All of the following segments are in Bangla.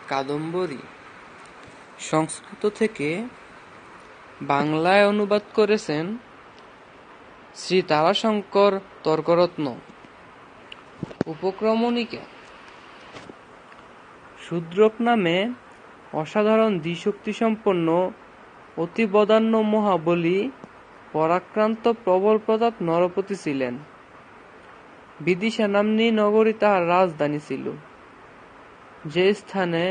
কাদম্বরী সংস্কৃত থেকে বাংলায় অনুবাদ করেছেন শ্রী তারাশঙ্কর তর্করত্ন। উপক্রমণিকা। শূদ্রক নামে অসাধারণ দ্বিশক্তিসম্পন্ন অতি বদান্য মহাবলী পরাক্রান্ত প্রবল প্রতাপ নরপতি ছিলেন। বিদিশা নাম্নী নগরী তাহার রাজধানী ছিল, যে স্থানে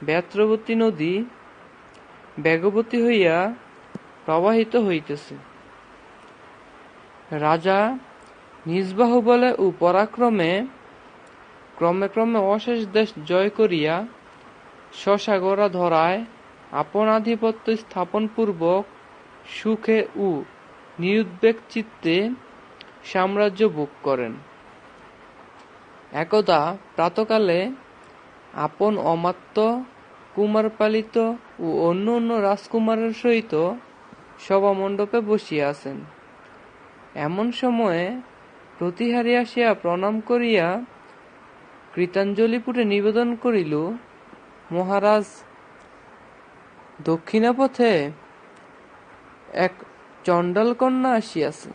বেত্রবতী নদী বেগবতী হইয়া প্রবাহিত হইতেছে। রাজা নিজ বাহুবলে ও পরাক্রমে ক্রমে ক্রমে অশেষ দেশ জয় করিয়া স্বসাগরা ধরায় আপন আধিপত্য স্থাপন পূর্বক সুখে ও নিরুদ্বেগ চিত্তে সাম্রাজ্য ভোগ করেন। একদা প্রাতকালে আপন অমাত্য কুমারপালিত ও অন্য অন্য রাজকুমারের সহিত সভামণ্ডপে বসিয়া আছেন। এমন সময়ে প্রতিহারী আসিয়া প্রণাম করিয়া কৃতাঞ্জলিপুটে নিবেদন করিল, মহারাজ, দক্ষিণাপথে এক চণ্ডাল কন্যা আসিয়াছে।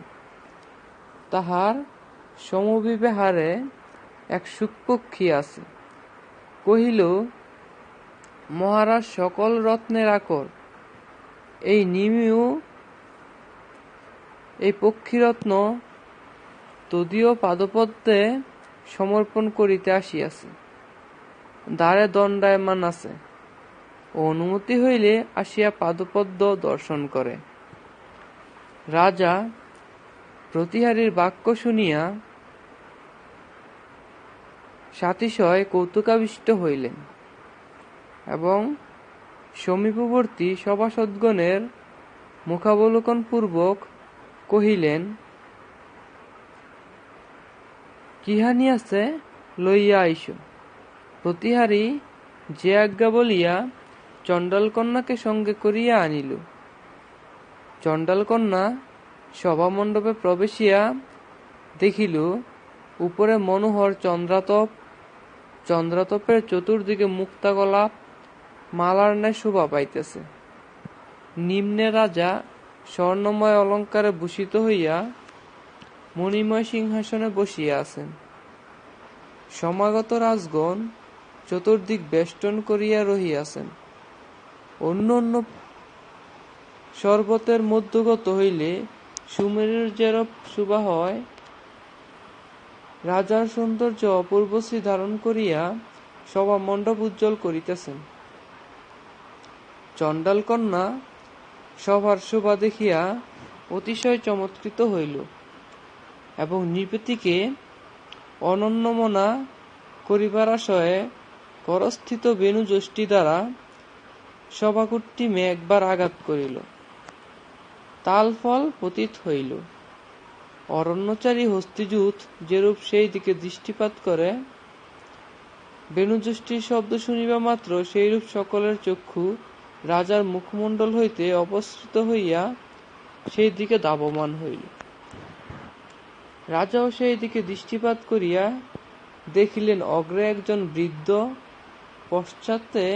তাহার সমবিহারে এক শুকপক্ষী আছে। কহিল, মহারাজ সকল রত্নের আকর, এই নিমিও এই পক্ষীরত্ন তদীয় পাদপদ্মে সমর্পণ করিতে আসিয়াছে। দ্বারে দণ্ডায়মান আছে, অনুমতি হইলে আসিয়া পাদপদ্ম দর্শন করে। রাজা প্রতিহারীর বাক্য শুনিয়া সাতিশয় কৌতুকাবিষ্ট হইলেন এবং সমীপবর্তী সভাসদগণের মুখাবলোকন পূর্বক কহিলেন, কিহানি আছে লইয়া আইস। প্রতিহারী যে আজ্ঞা বলিয়া চণ্ডালকন্যাকে সঙ্গে করিয়া আনিল। চণ্ডালকন্যা সভামণ্ডপে প্রবেশিয়া দেখিল, উপরে মনোহর চন্দ্রাতপ, চন্দ্রাতপের চতুর্দিকে মুক্তাগলাপ মালার ন্যায় শোভা পাইতেছে। নিম্নে রাজা স্বর্ণময় অলঙ্কারে ভূষিত হইয়া মণিময় সিংহাসনে বসিয়া আছেন। সমাগত রাজগণ চতুর্দিক বেষ্টন করিয়া রহিয়াছেন। অন্য অন্য শরবতের মধ্যগত হইলে সুমেরুর যেরূপ শোভা হয়, রাজার সৌন্দর্য অপূর্ব শ্রী ধারণ করিয়া সভা মণ্ডপ উজ্জ্বল করিতেছেন। চণ্ডালকন্যা সভার শোভা দেখিয়া অতিশয় চমৎকৃত হইল এবং নৃপতিকে অনন্যমনা করিবার আশয়ে করস্থিত বেণুযষ্টি দ্বারা সভাকুট্টিমে একবার আঘাত করিল। তাল ফল পতিত হইল। অরণ্যচারী হস্তিযূথ যেরূপ সেই দিকে দৃষ্টিপাত করে, বেণুযষ্টির শব্দ শুনিবা মাত্র সেইরূপ সকলের চক্ষু রাজার মুখমণ্ডল হইতে অপসৃত হইয়া সেই দিকে ধাবমান হইল। রাজাও সেই দিকে দৃষ্টিপাত করিয়া দেখিলেন, অগ্রে একজন বৃদ্ধ, পশ্চাতে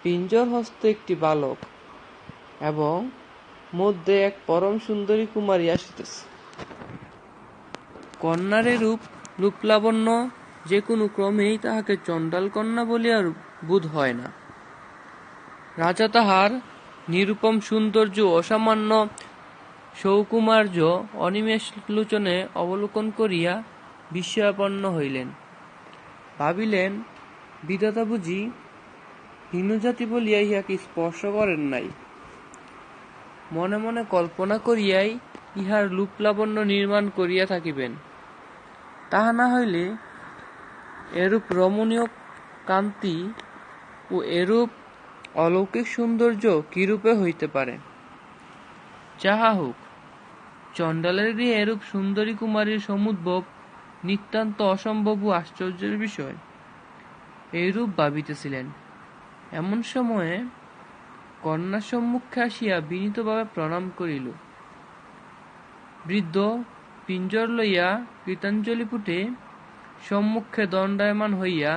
পিঞ্জর হস্তে একটি বালক এবং মধ্যে এক পরম সুন্দরী কুমারী আসিতেছে। কন্যার রূপ রূপলাবণ্য যে কোনো ক্রমেই তাহাকে চণ্ডাল কন্যা বলিয়া বোধ হয় না। রাজা তাহার নিরুপম সৌন্দর্য অসামান্য সৌকুমার্য অনিমেষ লোচনে অবলোকন করিয়া বিস্ময়াপন্ন হইলেন। ভাবিলেন, বিধাতা বুঝি হীনজাতি বলিয়া ইহাকে স্পর্শ করেন নাই। মনে মনে কল্পনা করিয়াই ইহার রূপলাবণ্য নির্মাণ করিয়া থাকিবেন। তাহা না হইলে এরূপ রমণীয় কান্তি ও এরূপ অলৌকিক সৌন্দর্য কিরূপে হইতে পারে? যাহা হোক, চণ্ডালের গৃহে এরূপ সুন্দরী কুমারীর সমুদ্ভব নিতান্ত অসম্ভব ও আশ্চর্যের বিষয়। এইরূপ ভাবিতেছিলেন, এমন সময়ে কন্যার সম্মুখে আসিয়া বিনীতভাবে প্রণাম করিল। বৃদ্ধ পিঞ্জর লইয়া কৃতাঞ্জলিপুটে সম্মুখে দণ্ডায়মান হইয়া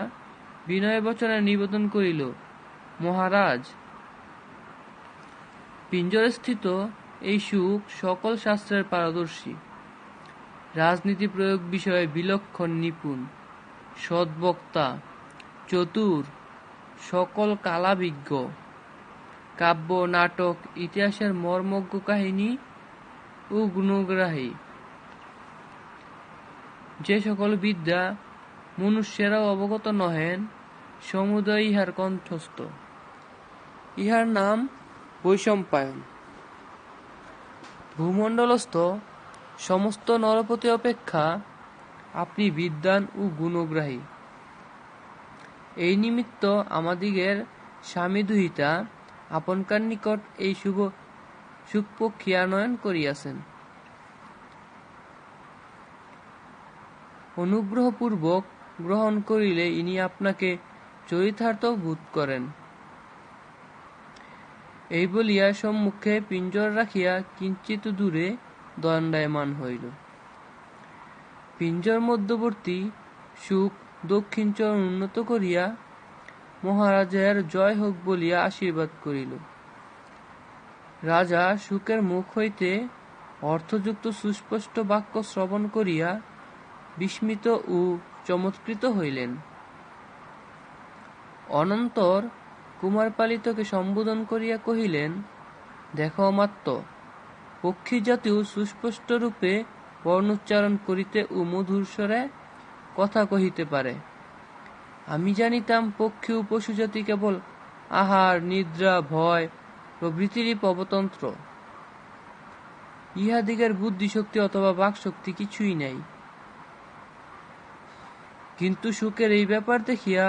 বিনয় বচনে নিবেদন করিল, মহারাজ, পিঞ্জরস্থিত এই সুখ সকল শাস্ত্রের পারদর্শী, রাজনীতি প্রয়োগ বিষয়ে বিলক্ষণ নিপুণ, সদ্বক্তা, চতুর, সকল কালাবিজ্ঞ, কাব্য, নাটক, ইতিহাসের মর্মজ্ঞ কাহিনী ও গুণগ্রাহী, যে সকল বিদ্যা মনুষ্যেরাও অবগত নহেন, সমুদয় ইহার কণ্ঠস্থ। ইহার নাম বৈশম্পায়ন। ভূমণ্ডলস্থ সমস্ত নরপতি অপেক্ষা আপনি বিদ্বান ও গুণগ্রাহী। এই নিমিত্ত আমাদিগের স্বামী দুহিতা আপনকার নিকট এই শুভ সুখপক্ষী আনয়ন করিয়াছেন। অনুগ্রহপূর্বক গ্রহণ করিলে ইনি আপনাকে চরিতার্থ বোধ করেন। এই বলিয়া সম্মুখে পিঞ্জর রাখিয়া কিঞ্চিত দূরে দণ্ডায়মান হইল। পিঞ্জর মধ্যবর্তী সুখ দক্ষিণ চরণ উন্নত করিয়া মহারাজের জয় হোক বলিয়া আশীর্বাদ করিল। রাজা সুখের মুখ হইতে অর্থযুক্ত সুস্পষ্ট বাক্য শ্রবণ করিয়া বিস্মিত ও চমৎকৃত হইলেন। অনন্তর কুমারপালিতকে সম্বোধন করিয়া কহিলেন, দেখো অমাত্য, পক্ষী জাতিও সুস্পষ্ট রূপে বর্ণোচ্চারণ করিতে ও মধুর স্বরে কথা কহিতে পারে। আমি জানিতাম পক্ষী ও পশু জাতি কেবল আহার, নিদ্রা, ভয় প্রভৃতিরই পবতন্ত্র। ইহাদিগের বুদ্ধিশক্তি অথবা বাকশক্তি কিছুই নাই। কিন্তু সুখের এই ব্যাপার দেখিয়া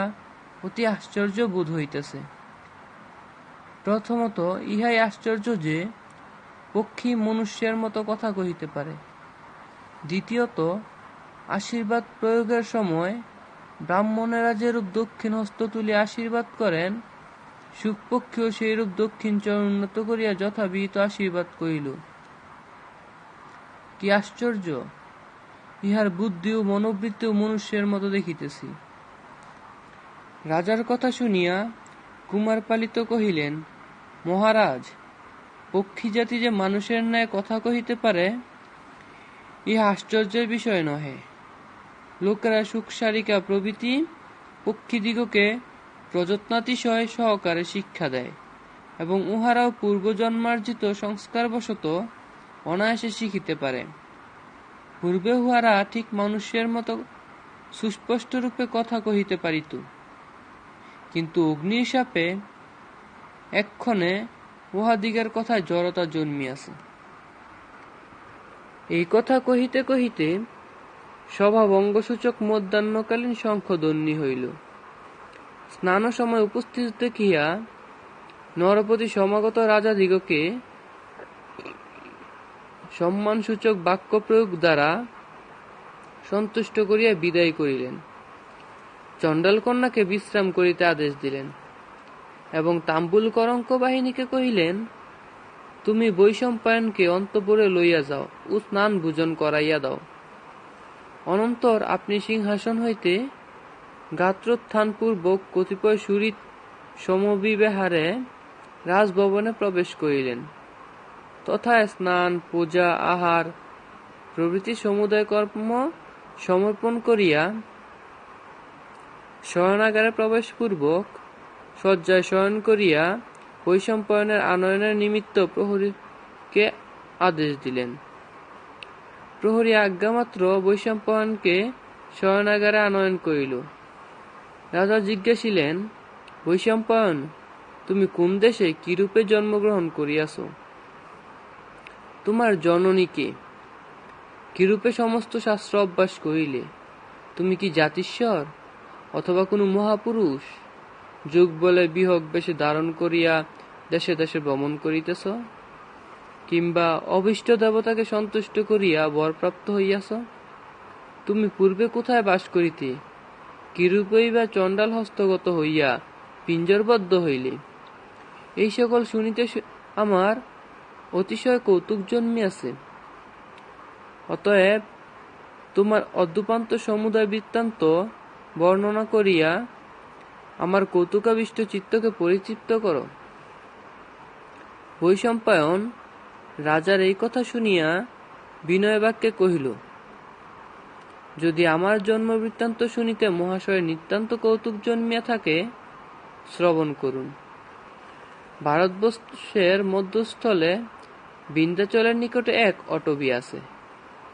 অতি আশ্চর্য বোধ হইতেছে। প্রথমত ইহাই আশ্চর্য যে পক্ষী মনুষ্যের মতো কথা কহিতে পারে। দ্বিতীয়ত আশীর্বাদ প্রয়োগের সময় ব্রাহ্মণেরা যেরূপ দক্ষিণ হস্ত তুলে আশীর্বাদ করেন, সুখপক্ষীও সেইরূপ দক্ষিণ চরণ উন্নত করিয়া যথাবিহিত আশীর্বাদ করিল। কি আশ্চর্য! ইহার বুদ্ধি ও মনোবৃত্তিও মনুষ্যের মতো দেখিতেছি। রাজার কথা শুনিয়া কুমারপালিত কহিলেন, মহারাজ, পক্ষী জাতি যে মানুষের ন্যায় কথা কহিতে পারে, ইহা আশ্চর্যের বিষয় নহে। লোকেরা সুখসারিকা প্রভৃতি পক্ষীদিগকে প্রযত্নাতিশয় সহকারে শিক্ষা দেয় এবং উহারাও পূর্বজন্মার্জিত সংস্কারবশত অনায়াসে শিখিতে পারে। পূর্বে উহারা ঠিক মানুষের মতো সুস্পষ্ট রূপে কথা কহিতে পারিত, কিন্তু অগ্নির শাপে এক্ষণে উহাদিগের কথায় জড়তা জন্মিয়াছে। এই কথা কহিতে কহিতে সভাভঙ্গসূচক মধ্যাহ্নকালীন শঙ্খধ্বনি হইল। স্নান সময় উপস্থিত দেখিয়া নরপতি সমাগত রাজাদিগকে সম্মানসূচক বাক্য প্রয়োগ দ্বারা সন্তুষ্ট করিয়া বিদায় করিলেন। চণ্ডাল কন্যাকে বিশ্রাম করিতে আদেশ দিলেন এবং তাম্বুল করঙ্ক বাহিনীকে কহিলেন, তুমি বৈশম্পায়নকে অন্তঃপুরে লইয়া যাও ও স্নান ভোজন করাইয়া দাও। অনন্তর আপনি সিংহাসন হইতে গাত্রোত্থানপূর্বক কতিপয় সুহৃদ সমবিহারে রাজভবনে প্রবেশ করিলেন। তথা স্নান, পূজা, আহার প্রভৃতি সমুদয় কর্ম সমর্পণ করিয়া শয়নাগারে প্রবেশপূর্বক শয্যায় শয়ন করিয়া বৈশম্পায়নের আনয়নের নিমিত্ত প্রহরীকে আদেশ দিলেন। প্রহরী আজ্ঞামাত্র বৈশম্পায়নকে শয়নাগারে আনয়ন করিল। রাজা জিজ্ঞাসিলেন, বৈশম্পায়ন, তুমি কোন দেশে কিরূপে জন্মগ্রহণ করিয়াছ? তোমার জননী কে? কিরূপে সমস্ত শাস্ত্র অভ্যাস করিলে? তুমি কি জাতিস্বর অথবা কোনো মহাপুরুষ যুগ বলে বিহগ বেশে ধারণ করিয়া দেশে দেশে ভ্রমণ করিতেছ, কিংবা অভীষ্ট দেবতাকে সন্তুষ্ট করিয়া বরপ্রাপ্ত হইয়াছ? তুমি পূর্বে কোথায় বাস করিতে? কিরূপেই বা চণ্ডাল হস্তগত হইয়া পিঞ্জরবদ্ধ হইলে? এই সকল শুনিতে আমার অতিশয় কৌতুক জন্মিয়াছে। অতএব তোমার অদ্যপান্ত সমুদয় বৃত্তান্ত বর্ণনা করিয়া আমার কৌতুকাবিষ্ট চিত্তকে পরিতৃপ্ত করো। বৈশম্পায়ন রাজার এই কথা শুনিয়া বিনয় বাক্যে কহিল, যদি আমার জন্ম বৃত্তান্ত শুনিতে মহাশয়ের নিতান্ত কৌতুক জন্মিয়া থাকে, শ্রবণ করুন। ভারতবর্ষের মধ্যস্থলে বিন্ধ্যাচলের নিকটে এক অটবী আছে,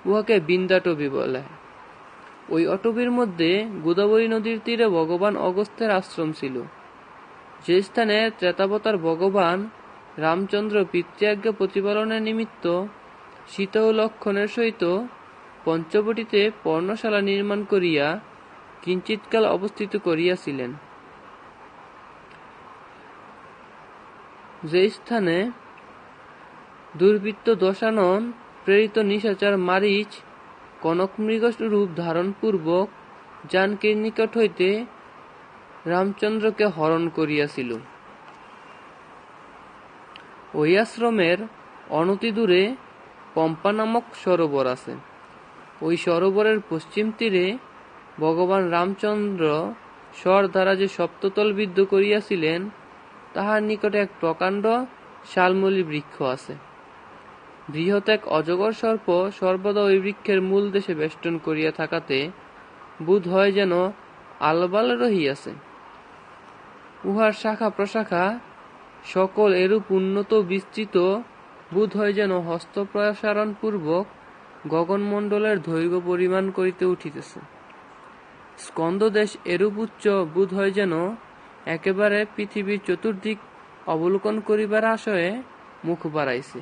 উহাকে বিন্ধ্যাটবী বলে। ওই অটবীর মধ্যে গোদাবরী নদীর তীরে ভগবান অগস্ত্যের আশ্রম ছিল, যে স্থানে ত্রেতাবতার ভগবান রামচন্দ্র পিতৃআজ্ঞা প্রতিপালনের নিমিত্ত সীতা ও লক্ষণের সহিত পঞ্চবটিতে পর্ণশালা নির্মাণ করিয়া কিঞ্চিৎকাল অবস্থিত করিয়াছিলেন, যে স্থানে দুর্বৃত্ত দশানন প্রেরিত নিশাচার মারীচ কনকমৃগ রূপ ধারণ পূর্বক জানকীর নিকট হইতে রামচন্দ্রকে হরণ করিয়াছিল। ওই আশ্রমের অনতি দূরে পম্পা নামক সরোবর আছে। ওই সরোবরের পশ্চিম তীরে ভগবান রামচন্দ্র স্বর দ্বারা যে সপ্ততল বিদ্ধ করিয়াছিলেন, তাহার নিকটে এক প্রকাণ্ড শালমলী বৃক্ষ আছে। বৃহৎ এক অজগর সর্প সর্বদা ওই বৃক্ষের মূল দেশে বেষ্টন করিয়া থাকাতে বোধ হয় যেন আলবাল রহিয়াছে। উহার শাখা প্রশাখা সকল এরূপ উন্নত বিস্তৃত, বোধ হয় যেন হস্ত প্রসারণ পূর্বক গগনমণ্ডলের দৈর্ঘ্য পরিমাণ করিতে উঠিতেছে। স্কন্দদেশ এরূপ উচ্চ, বোধ হয় যেন একেবারে পৃথিবীর চতুর্দিক অবলোকন করিবার আশয়ে মুখ বাড়াইছে।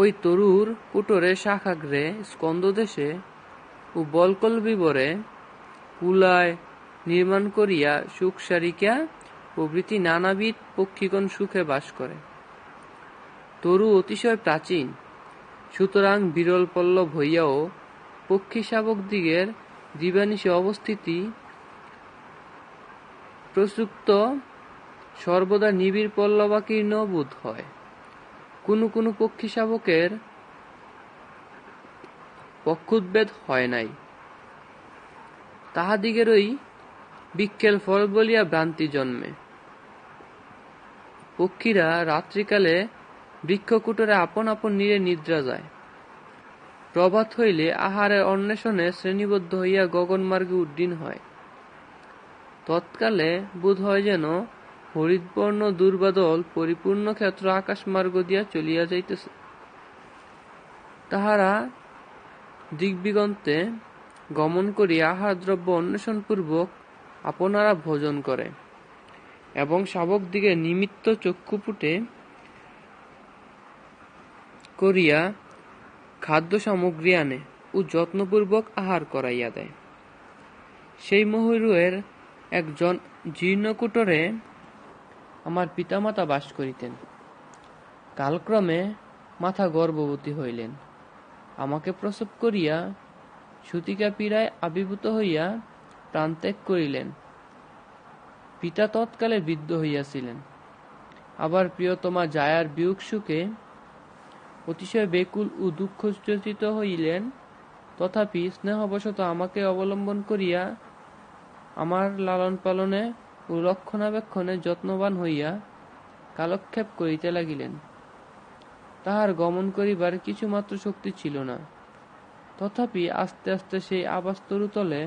ওই তরুর কুটরে শাখাগ্রে স্কন্দদেশে ও বলকল বিবরে কুলায় নির্মাণ করিয়া সুখসারিকা প্রভৃতি নানাবিধ পক্ষীগণ সুখে বাস করে। তরু অতিশয় প্রাচীন, সুতরাং বিরল পল্লব হইয়াও পক্ষী শাবকদিগের দিবানিশে অবস্থিতি প্রসুপ্ত সর্বদা নিবিড় পল্লবাকীর্ণ বোধ হয়। কোনো কোনো পক্ষী শাবকের পক্ষোদ্ভেদ হয় নাই, তাহাদিগেরই বিক্ষেল ফল বলিয়া ভ্রান্তি জন্মে। পক্ষীরা রাত্রিকালে বৃক্ষকুটরে আপন আপন নীড়ে নিদ্রা যায়। প্রভাত হইলে আহারের অন্বেষণে শ্রেণীবদ্ধ হইয়া গগনমার্গে উড্ডীন হয়। তৎকালে বোধ হয় যেন হরিৎবর্ণ দুর্বাদল পরিপূর্ণ ক্ষেত্র আকাশমার্গ দিয়া চলিয়া যাইতেছে। তাহারা দিগ্বিগন্তে গমন করিয়া আহার দ্রব্য অন্বেষণপূর্বক আপনারা ভোজন করে এবং শাবকদিগের নিমিত্ত চক্ষুপুটে করিয়া খাদ্য সামগ্রী আনে ও যত্নপূর্বক আহার করাইয়া দেয়। সেই মহীরুহের এক জীর্ণকুটরে আমার পিতামাতা বাস করিতেন। কালক্রমে মাতা গর্ভবতী হইলেন, আমাকে প্রসব করিয়া সূতিকা পীড়ায় আবির্ভূত হইয়া প্রাণত্যাগ করিলেন। পিতা তৎকালে বৃদ্ধ হইয়াছিলেন। আবার প্রিয়তমা জায়ার বিয়োগ সুখে অতিশয় ব্যাকুল ও দুঃখচকিত হইলেন। তথাপি স্নেহবশত আমাকে অবলম্বন করিয়া আমার লালন পালনে ও রক্ষণাবেক্ষণে যত্নবান হইয়া কালক্ষেপ করিতে লাগিলেন। তাহার গমন করিবার কিছুমাত্র শক্তি ছিল না। তথাপি আস্তে আস্তে সেই আবাস্তরুতলে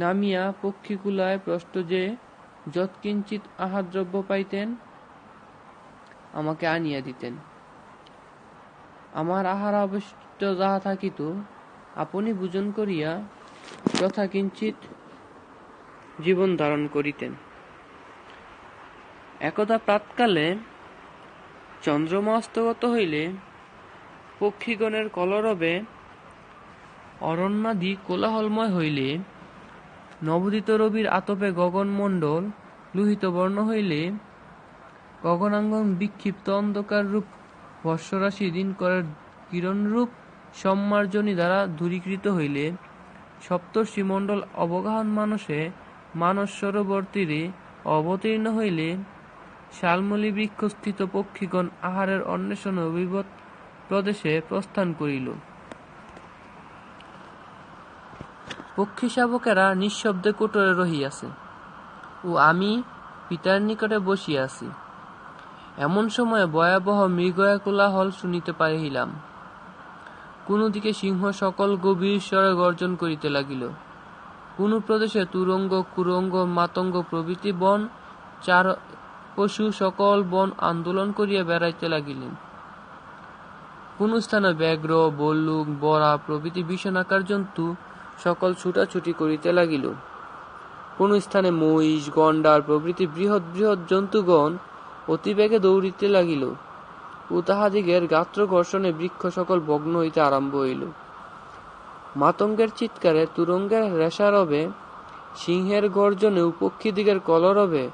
নামিয়া পক্ষীকুলায় প্রষ্ট যে যৎকিঞ্চিৎ আহারদ্রব্য পাইতেন, আমাকে আনিয়া দিতেন। আমার আহার অবশিষ্ট যাহা থাকিত আপনি ভোজন করিয়া যথাকিঞ্চিৎ জীবন ধারণ করিতেন। একদা প্রাতকালে চন্দ্রমা অস্তগত হইলে পক্ষীগণের কলরবে অরণ্যাদি কোলাহলময় হইলে, নবোদিত রবির আতপে গগনমণ্ডল লোহিত বর্ণ হইলে, গগনাঙ্গন বিক্ষিপ্ত অন্ধকার রূপ বর্ষরাশি দিনকরের কিরণরূপ সম্মার্জনী দ্বারা দূরীকৃত হইলে, সপ্তর্ষিমণ্ডল অবগাহন মানসে মানস সরোবর তীরে অবতীর্ণ হইলে, শালমলী বৃক্ষস্থিত পক্ষীগণ আহারের অন্বেষণে অভিবত প্রদেশে প্রস্থান করিল। পক্ষী শাবকেরা নিঃশব্দে কোটরে রহিয়াছে, ও আমি পিতার নিকটে বসিয়া আছি। এমন সময় ভয়াবহ মৃগয়া কোলাহল শুনিতে পাইলাম। কোন দিকে সিংহ সকল গভীর স্বরে গর্জন করিতে লাগিল, কোন প্রদেশে তুরঙ্গ, কুরঙ্গ, মাতঙ্গ প্রভৃতি বন চার পশু সকল বন আন্দোলন করিয়া বেড়াইতে লাগিলেন। কোন স্থানে ব্যাঘ্র, বল্লুক, বরা প্রভৃতি ভীষণাকার জন্তু সকল ছুটাছুটি করিতে লাগিল। কোন স্থানে মহিষ, গন্ডার প্রভৃতি বৃহৎ বৃহৎ জন্তুগণ অতিবেগে দৌড়িতে লাগিল, ও তাহাদিগের গাত্র ঘর্ষণে বৃক্ষ সকল ভগ্ন হইতে আরম্ভ হইল। মাতঙ্গের চিৎকারে, তুরঙ্গের রেশারবে, সিংহের গর্জনে ও পক্ষীদিগের কলরবে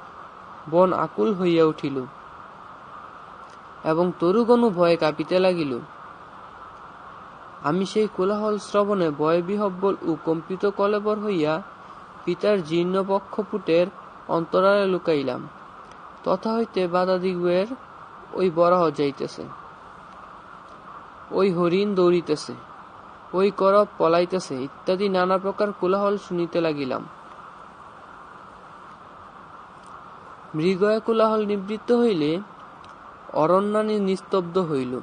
বন আকুল হইয়া উঠিল, এবং তরুগণও ভয়ে কাঁপিতে লাগিল। আমি সেই কোলাহল শ্রবণে ভয়ে বিহ্বল ও কম্পিত কলেবর হইয়া পিতার জীর্ণ বক্ষপুটের অন্তরালে লুকাইলাম। তথা হইতে বাধাদিগের ওই বরাহ যাইতেছে, ওই হরিণ দৌড়িতেছে, ওই করব পলাইতেছে ইত্যাদি নানা প্রকার কোলাহল শুনিতে লাগিলাম। মৃগয়া কোলাহল নিবৃত্ত হইলে অরণ্যানি নিস্তব্ধ হইল।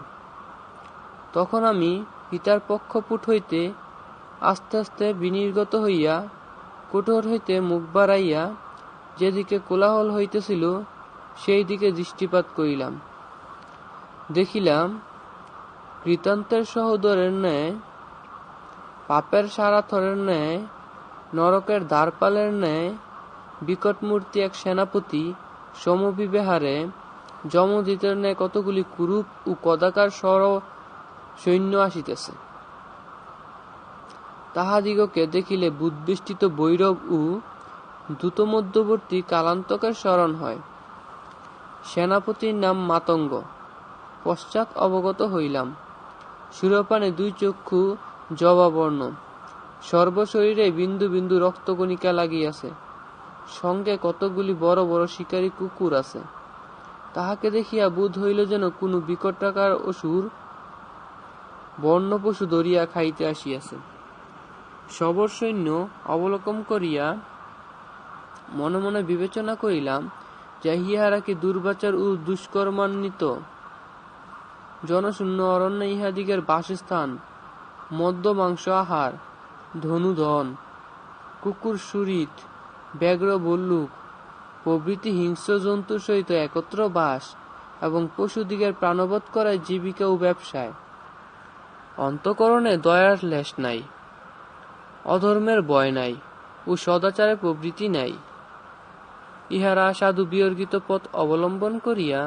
তখন আমি পিতার পক্ষপুট হইতে আস্তে আস্তে বিনির্গত হইয়া কোটর হইতে মুখ বাড়াইয়া যেদিকে কোলাহল হইতেছিল সেই দিকে দৃষ্টিপাত করিলাম। দেখিলাম কৃতান্তের সহোদরের ন্যায়, পাপের সারাথরের ন্যায়, নরকের দ্বারপালের ন্যায় বিকটমূর্তি এক সেনাপতি সমবিহারে যমদূতের ন্যায় কতগুলি কুরূপ ও কদাকার সৈন্য আসিতেছে। তাহাদিগকে দেখিলে বুদ্বেষ্টিত ভৈরব ও দূতমধ্যবর্তী কালান্তকের স্মরণ হয়। সেনাপতির নাম মাতঙ্গ। পশ্চাৎ অবগত হইলাম, সুরপানে দুই চক্ষু জবাবর্ণ, সর্বশরীরে বিন্দু বিন্দু রক্তকণিকা লাগিয়াছে, সঙ্গে কতকগুলি বড় বড় শিকারী কুকুর আছে। তাহাকে দেখিয়া বোধ হইল যেন কোন বিকটাকার অসুর বন্য পশু ধরিয়া খাইতে আসিয়াছে। সবর সৈন্য অবলোকন করিয়া মনে মনে বিবেচনা করিলাম যে ইহারা কি দুর্বাচার ও দুষ্কর্মান্বিত। জনশূন্য অরণ্য ইহাদিগের বাসস্থান, মদ্য মাংস আহার, ধনুধন, কুকুর সুরিত, ব্যাঘ্র বল্লুক প্রভৃতি হিংস্র জন্তুর সহিত একত্র বাস, এবং পশুদিগের প্রাণবধ করায় জীবিকা ও ব্যবসায়। অন্তঃকরণে দয়ার লেশ নাই, অধর্মের ভয় নাই ও সদাচারের প্রবৃত্তি নাই। ইহারা সাধু বিবর্জিত পথ অবলম্বন করিয়া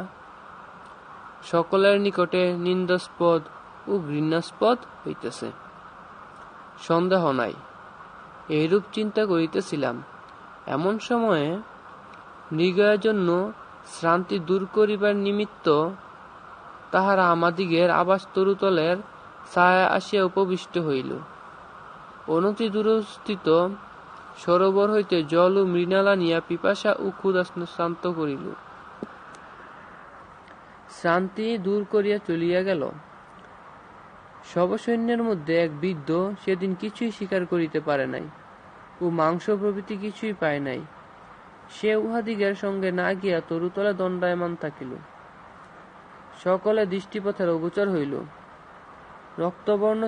সকলের নিকটে নিন্দাস্পদ ও ঘৃণাস্পদ হইতেছে। সন্দেহ নাই, এইরূপ চিন্তা করিতেছিলাম। এমন সময়ে মৃগয়ার জন্য শ্রান্তি দূর করিবার নিমিত্ত তাহারা আমাদিগের আবাস তরুতলের ছায়া আসিয়া উপবিষ্ট হইল। অনতি দূরস্থিত সরোবর হইতে জল ও মৃণাল আনিয়া পিপাসা ও ক্ষুধা শান্ত করিল। শ্রান্তি দূর করিয়া চলিয়া গেল। সবসৈন্যের মধ্যে এক বৃদ্ধ সেদিন কিছুই শিকার করিতে পারে নাই ও মাংস প্রভৃতি কিছুই পায় নাই। সে উহাদিগের সঙ্গে না গিয়া তরুতলে দণ্ডায়মান থাকিল। সকলে দৃষ্টিপথের অগোচর হইল। রক্তবর্ণ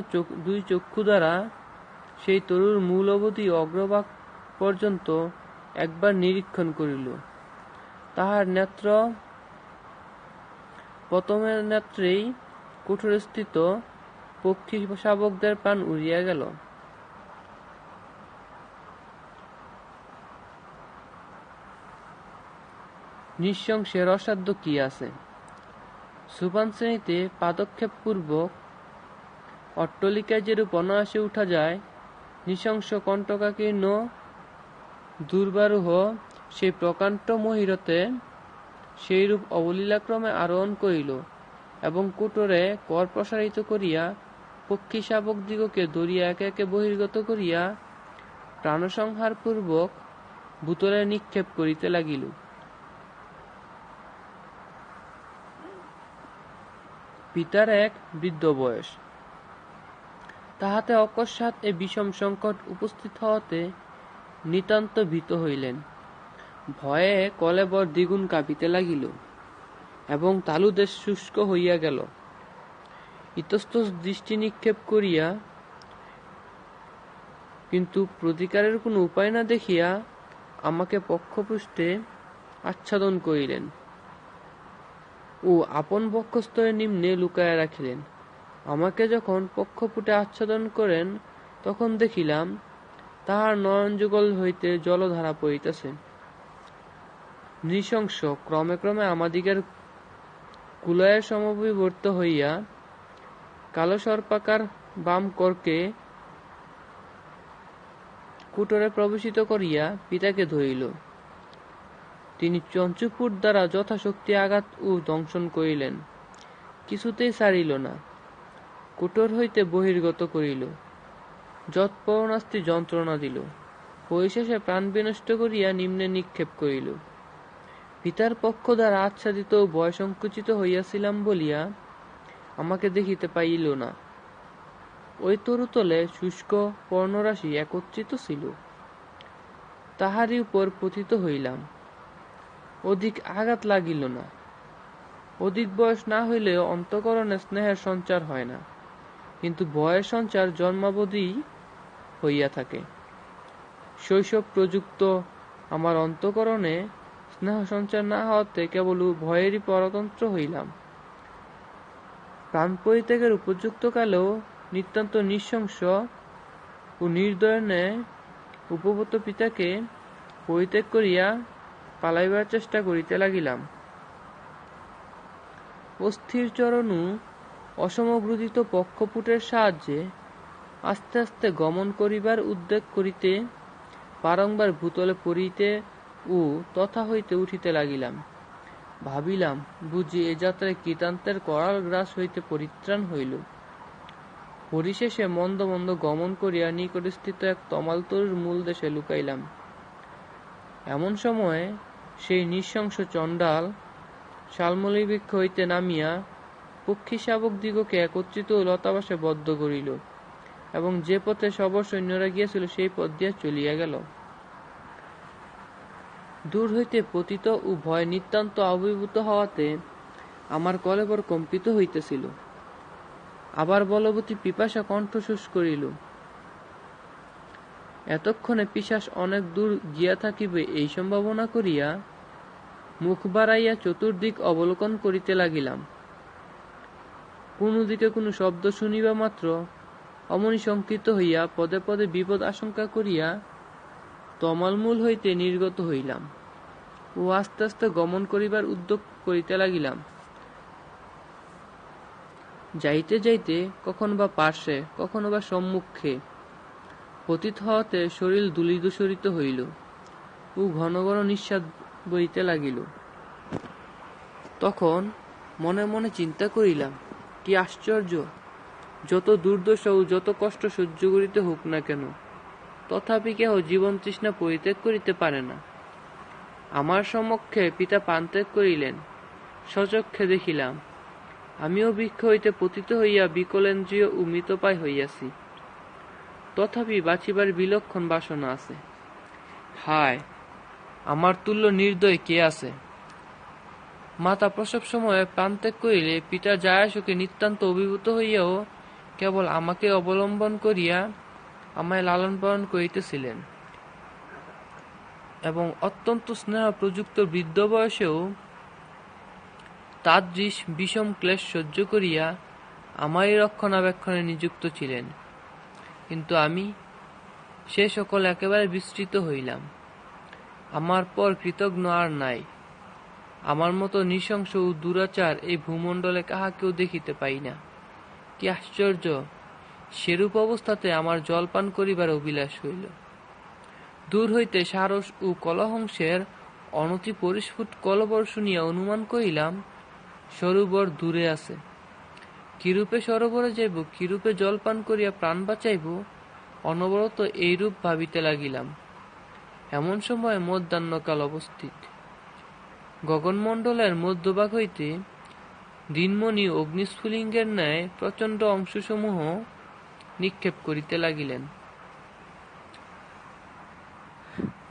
দুই চক্ষু দ্বারা সেই তরুর মূল অবধি অগ্রভাগ পর্যন্ত একবার নিরীক্ষণ করিল। তাহার নেত্র প্রথমের নেত্রেই কুঠরস্থিত পক্ষী শাবকদের প্রাণ উড়িয়া গেল। নৃশংসের অসাধ্য কি আছে? সোপান শ্রেণীতে পাদক্ষেপপূর্বক অট্টলিকায় যেরূপ অনায়াসে উঠা যায়, নৃশংস কণ্টকাকীর্ণ দুর্বারোহ সেই প্রকাণ্ড মহীরথে সেইরূপ অবলীলাক্রমে আরোহণ করিল, এবং কোটরে কর প্রসারিত করিয়া পক্ষী শাবকদিগকে ধরিয়া একে একে বহির্গত করিয়া প্রাণসংহারপূর্বক ভূতলে নিক্ষেপ করিতে লাগিল। পিতার এক বৃদ্ধ বয়স, তাহাতে অকস্মাৎ এ বিষম সংকট উপস্থিত হওয়াতে নিতান্ত ভীত হইলেন। ভয়ে কলেবর দ্বিগুণ কাঁপিতে লাগিল এবং তালুদেশ শুষ্ক হইয়া গেল। ইতস্তত দৃষ্টি নিক্ষেপ করিয়া কিন্তু প্রতিকারের কোনো উপায় না দেখিয়া আমাকে পক্ষপৃষ্ঠে আচ্ছাদন করিলেন ও আপন বক্ষস্থলের নিম্নে লুকাইয়া রাখিলেন। আমাকে যখন পক্ষপুটে আচ্ছাদন করেন তখন দেখিলাম তাহার নয়নযুগল হইতে জলধারা পড়িতেছে। নৃশংস ক্রমে ক্রমে আমাদিগের কুলয়ের সমবিবর্ত হইয়া কালো সর্পাকার বাম করকে কুটরে প্রবেশিত করিয়া পিতাকে ধরিল। তিনি চঞ্চুপুট দ্বারা যথাশক্তি আঘাত ও দংশন করিলেন, কিছুতেই ছাড়িল না। কুটর হইতে বহির্গত করিল, যৎপরণাস্তি যন্ত্রণা দিল, পরিশেষে প্রাণ বিনষ্ট করিয়া নিম্নে নিক্ষেপ করিল। পিতার পক্ষ দ্বারা আচ্ছাদিত ও ভয় সংকুচিত হইয়াছিলাম বলিয়া আমাকে দেখিতে পাইল না। ওই তরুতলে শুষ্ক পর্ণরাশি একত্রিত ছিল, তাহারই উপর পতিত হইলাম। অধিক আঘাত লাগিল না। অধিক বয়স না হইলেও অন্তঃকরণে স্নেহের সঞ্চার হয় না, কিন্তু ভয়ের সঞ্চার জন্মাবধি হইয়া থাকে। শৈশব প্রযুক্ত আমার অন্তঃকরণে স্নেহ সঞ্চার না হওয়াতে কেবল ভয়েরই পরতন্ত্র হইলাম। প্রাণ পরিত্যাগের উপযুক্ত কালেও নিতান্ত নৃশংস ও নির্দয়ের ন্যায় উপভূত পিতাকে পরিত্যাগ করিয়া পালাইবার চেষ্টা করিতে লাগিলাম। অস্থির চরণ ও অসমগ্রথিত পক্ষপুটের সাহায্যে আস্তে আস্তে গমন করিবার উদ্যোগ করিতে বারংবার ভূতলে পড়িতে ও তথা হইতে উঠিতে লাগিলাম। ভাবিলাম, বুঝি এ যাত্রায় কৃতান্তের করাল গ্রাস হইতে পরিত্রাণ হইল। পরিশেষে মন্দ মন্দ গমন করিয়া নিকটস্থিত এক তমাল তরুর মূল দেশে লুকাইলাম। এমন সময়ে সেই নৃশংস চণ্ডাল শালমলী বৃক্ষ হইতে নামিয়া পক্ষী শাবক দিগকে একত্রিত লতাবাসে বদ্ধ করিল এবং যে পথে সবর সৈন্যরা গিয়াছিল সেই পথ দিয়া চলিয়া গেল। দূর হইতে পতিত ও ভয় নিতান্ত আবির্ভূত হওয়াতে আমার কলেবর কম্পিত হইতেছিল। আবার বলবতী পিপাসা কণ্ঠশোষ করিল। এতক্ষণে পিশাচ অনেক দূর গিয়া থাকিবে এই সম্ভাবনা করিয়া মুখ বাড়াইয়া চতুর্দিক অবলোকন করিতে লাগিলাম। কোন দিকে কোনো শব্দ শুনিবা মাত্র অমনি শঙ্কিত হইয়া পদে পদে বিপদ আশঙ্কা করিয়া তমালমূল হইতে নির্গত হইলাম ও আস্তে আস্তে গমন করিবার উদ্যোগ করিতে লাগিলাম। যাইতে যাইতে কখনো বা পার্শ্বে কখনো বা সম্মুখে পতিত হওয়াতে শরীর ধূলিধূসরিত হইল ও ঘন ঘন নিঃশ্বাস বইতে লাগিল। তখন মনে মনে চিন্তা করিলাম, কি আশ্চর্য! যত দুর্দশা ও যত কষ্ট সহ্য করিতে হোক না কেন, তথাপি কেহ জীবন তৃষ্ণা পরিত্যাগ করিতে পারে না। আমার সমক্ষে পিতা প্রাণত্যাগ করিলেন, স্বচক্ষে দেখিলাম। আমিও বৃক্ষ হইতে পতিত হইয়া বিকলেন্দ্রিয় ও মৃতপ্রায় হইয়াছি, তথাপি বাঁচিবার বিলক্ষণ বাসনা আছে। হায়, আমার তুল্য নির্দয় কে আছে! মাতা প্রসব সময়ে প্রাণত্যাগ করিলে পিতা জায়াসুখে নিতান্ত অভিভূত হইয়াও কেবল আমাকে অবলম্বন করিয়া আমায় লালন পালন করিতেছিলেন এবং অত্যন্ত স্নেহ প্রযুক্ত বৃদ্ধ বয়সেও তাদৃশ বিষম ক্লেশ সহ্য করিয়া আমারই রক্ষণাবেক্ষণে নিযুক্ত ছিলেন। কিন্তু আমি সে সকল একেবারে বিস্মৃত হইলাম। আমার পর কৃতজ্ঞ আর নাই। আমার মতো নৃশংস ও দুরাচার এই ভূমণ্ডলে কাহাকেও দেখিতে পাই না। কি আশ্চর্য! সেরূপ অবস্থাতে আমার জলপান করিবার অভিলাষ হইল। দূর হইতে সারস ও কলহংসের অনতি পরিস্ফুট কলবর শুনিয়া অনুমান করিলাম সরোবর দূরে আছে। কিরূপে সরোবরে যাইব, কিরূপে জলপান করিয়া প্রাণ বাঁচাইব, অনবরত এইরূপ ভাবিতে লাগিলাম। এমন সময় মধ্যাহ্নকাল অবস্থিত। গগনমণ্ডলের মধ্যভাগ হইতে দিনমণি অগ্নিস্ফুলিঙ্গের ন্যায় প্রচণ্ড অংশসমূহ নিক্ষেপ করিতে লাগিলেন।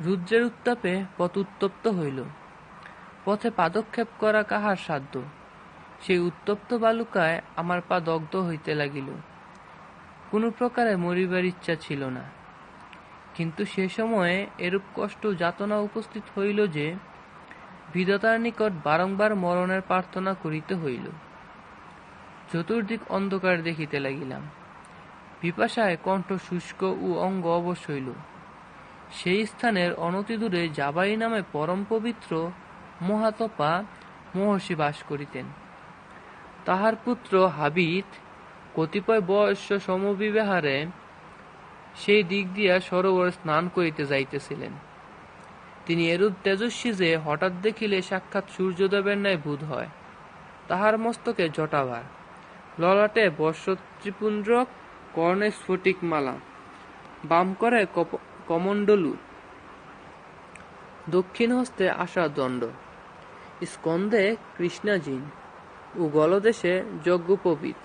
রুদ্রের উত্তাপে পথ উত্তপ্ত হইল। পথে পাদক্ষেপ করা কাহার সাধ্য? সেই উত্তপ্ত বালুকায় আমার পা দগ্ধ হইতে লাগিল। কোনো প্রকারে মরিবার ইচ্ছা ছিল না, কিন্তু সে সময়ে এরূপ কষ্ট যাতনা উপস্থিত হইল যে বিধাতার নিকট বারংবার মরণের প্রার্থনা করিতে হইল। চতুর্দিক অন্ধকার দেখিতে লাগিলাম। পিপাসায় কণ্ঠ শুষ্ক ও অঙ্গ অবশ হইল। সেই স্থানের অনতিদূরে জাবাই নামে পরম পবিত্র মহাতপা মহর্ষি বাস করিতেন। তাহার পুত্র হাবিত কতিপয় বয়স্য সমবিবাহারে সেই দিক দিয়া সরোবরে স্নান করিতে যাইতেছিলেন। তিনি এরূপ তেজস্বী যে হঠাৎ দেখিলে সাক্ষাৎ সূর্যদেবের ন্যায় বোধ হয়। তাহার মস্তকে জটাভার, ললাটে বর্ষত্রিপুণ্ডক, কর্ণে স্ফটিক মালা, বাম করে কমণ্ডলু, দক্ষিণ হস্তে আশা দণ্ড, স্কন্ধে কৃষ্ণাজিন ও গলদেশে যজ্ঞোপবীত।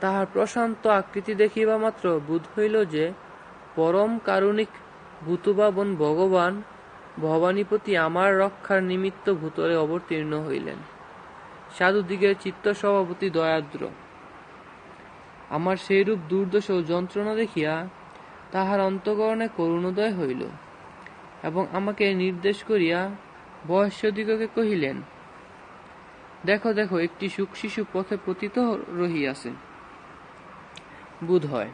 তাহার প্রশান্ত আকৃতি দেখিবা মাত্র বোধ হইল যে পরম কারুণিক ভূতবাবন ভগবান ভবানীপতি আমার রক্ষার নিমিত্ত ভূতলে অবতীর্ণ হইলেন। সাধুদিগের চিত্ত স্বভাবতী দয়াদ্র। আমার সেইরূপ দুর্দশা ও যন্ত্রণা দেখিয়া তাহার অন্তঃকরণে করুণোদয় হইল এবং আমাকে নির্দেশ করিয়া বয়স্যদিগকে কহিলেন, দেখো দেখো, একটি সুখ-শিশু পথে পতিত রহিয়াছে। বোধ হয়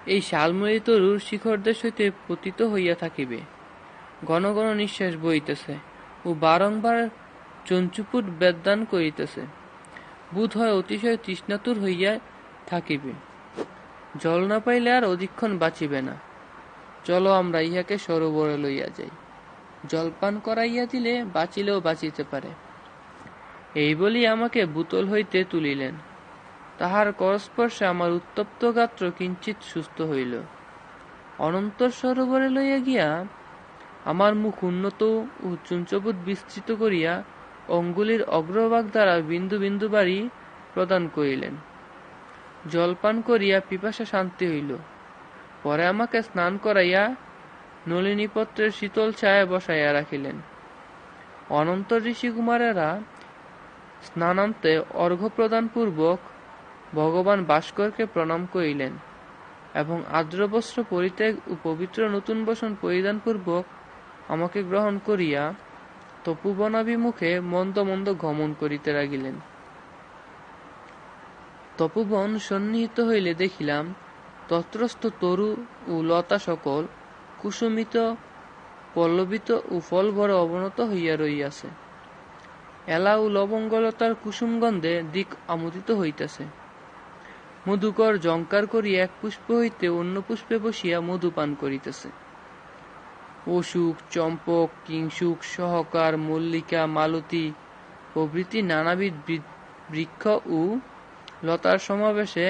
এই শালময়ী তরুর শিখরদেশ হইতে পতিত হইয়া থাকিবে। ঘন ঘন নিঃশ্বাস বহিতেছে ও বারংবার চঞ্চুপুট বেদদান করিতেছে। বোধ হয় অতিশয় তৃষ্ণাতুর হইয়া থাকিবে। জল না পাইলে আর অধিকক্ষণ বাঁচিবে না। চলো আমরা ইহাকে সরোবরে লইয়া যাই। জলপান করাইয়া দিলে বাঁচিলেও বাঁচিতে পারে। এই বলি আমাকে বুতল হইতে তুলিলেন। তাহার করস্পর্শে আমার উত্তপ্ত গাত্র কিঞ্চিৎ সুস্থ হইল। অনন্তর সরোবরে লইয়া গিয়া আমার মুখ উন্নত ও চুঞ্চবুত বিস্তৃত করিয়া অঙ্গুলির অগ্রভাগ দ্বারা বিন্দু বিন্দু বাড়ি প্রদান করিলেন। জলপান করিয়া পিপাসা শান্তি হইল। পরে আমাকে স্নান করাইয়া নলিনীপত্রের শীতল ছায়ায় বসাইয়া রাখিলেন। অনন্তর ঋষিকুমারেরা স্নানান্তে অর্ঘ্য প্রদান পূর্বক ভগবান ভাস্করকে প্রণাম করিলেন এবং আর্দ্রবস্ত্র পরিত্যাগ ও পবিত্র নতুন বসন পরিধান পূর্বক আমাকে গ্রহণ করিয়া তপোবনাভিমুখে মন্দ মন্দ গমন করিতে লাগিলেন। তপোবন সন্নিহিত হইলে দেখিলাম তত্রস্থ তরু ও লতা সকল কুসুমিত, পল্লবিত ও ফলভরে অবনত হইয়া রহিয়াছে। এলা ও লবঙ্গলতার কুসুমগন্ধে দিক আমোদিত হইতেছে। মধুকর ঝঙ্কার করিয়া এক পুষ্প হইতে অন্য পুষ্পে বসিয়া মধু পান করিতেছে। অশোক, চম্পক, কিংশুক, সহকার, মল্লিকা, মালতী প্রভৃতি নানাবিধ বৃক্ষ ও লতার সমাবেশে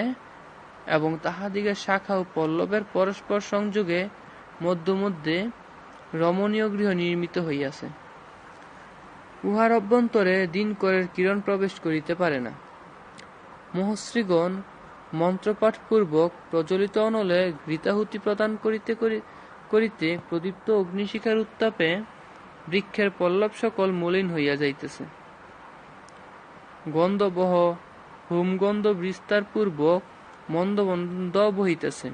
এবং তাহাদিগের শাখা ও পল্লবের পরস্পর সংযোগে মধ্য মধ্যে রমণীয় গৃহ নির্মিত হইয়াছে। উহার অভ্যন্তরে দিনকরের কিরণ প্রবেশ করিতে পারে না। মহর্ষিগণ মন্ত্রপাঠপূর্বক প্রজ্বলিত অনলে ঘৃতাহুতি প্রদান করিতে করিতে প্রদীপ্ত অগ্নিশিখার উত্তাপে বৃক্ষের পল্লব সকল মলিন হইয়া যাইতেছে। গন্ধবহ হোমগন্ধ বিস্তার পূর্বক মন্দ মন্দ বহিতেছে।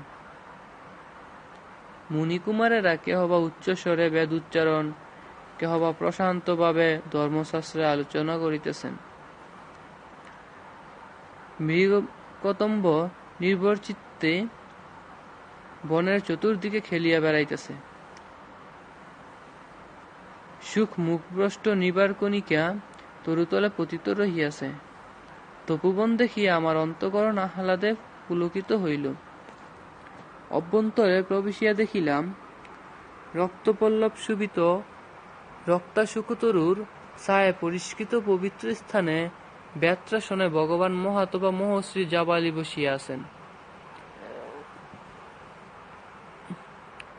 মুনিকুমারেরা কেহ বা উচ্চস্বরে বেদ উচ্চারণ, কেহ বা প্রশান্ত ভাবে ধর্মশাস্ত্রে আলোচনা করিতেছেন। মৃগকদম্ব নির্ভর চিত্তে বনের চতুর্দিকে খেলিয়া বেড়াইতেছে। সুখ মুখভ্রষ্ট নিবার কণিকা তরুতলে পতিত রহিয়াছে। তপোবন দেখিয়া আমার অন্তঃকরণ আহ্লাদে পুলকিত হইল। অভ্যন্তরে প্রবেশিয়া দেখিলাম রক্তপল্লব শোভিত রক্তাশোকতরুর ছায়ায় পরিষ্কৃত পবিত্র স্থানে বেত্রাসনে ভগবান মহাতপা মহর্ষি জাবালি বসিয়া আছেন।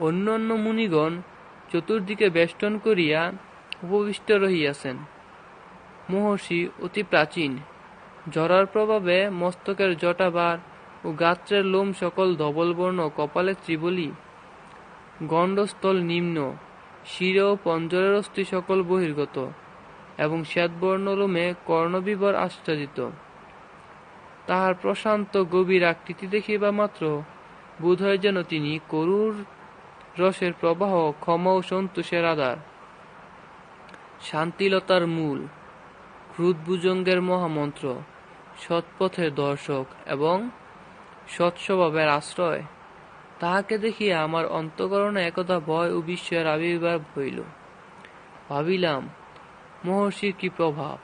অন্য অন্য মুনিগণ চতুর্দিকে বেষ্টন করিয়া উপবিষ্ট রহিয়াছেন। মহর্ষি অতি প্রাচীন, জরার প্রভাবে মস্তকের জটাভার ও গাত্রের লোম সকল ধবলবর্ণ, কপালে ত্রিবলী, গণ্ডস্থল নিম্ন, শিরে ও পঞ্জরের অস্থি সকল বহির্গত, এবং শ্বেতবর্ণ লোমে কর্ণবিবর আচ্ছাদিত। তাহার প্রশান্ত গভীর আকৃতি দেখিবা মাত্র বোধ হয় যেন তিনি করুর রসের প্রবাহ, ক্ষমা ও সন্তোষের আধার, শান্তিলতার মূল, ক্রুদ্ধভুজঙ্গের মহামন্ত্র, সৎপথের দর্শক এবং সৎস্বভাবের আশ্রয়। তাহাকে দেখিয়া আমার অন্তঃকরণে একদা ভয় ও বিস্ময়ের আবির্ভাব হইল। ভাবিলাম, মহর্ষির কি প্রভাব!